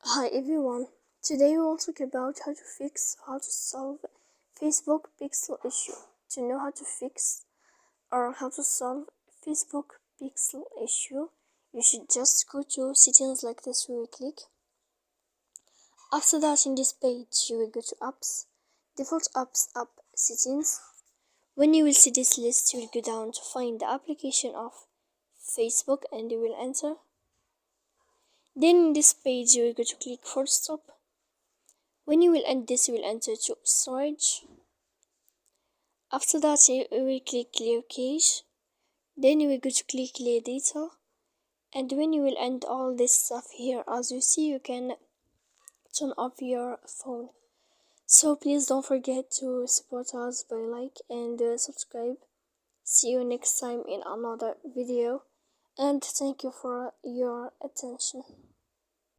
Hi everyone, today we will talk about how to solve Facebook pixel issue. To know how to fix or how to solve Facebook pixel issue, you should just go to settings like this where you click. After that, in this page, you will go to apps, default apps, app settings. When you will see this list, you will go down to find the application of Facebook and you will enter. Then in this page, you will go to click full stop. When you will end this, you will enter to storage. After that, you will click clear cache. Then you will go to click clear data. And when you will end all this stuff here, as you see, you can turn off your phone. So please don't forget to support us by like and subscribe. See you next time in another video. And thank you for your attention.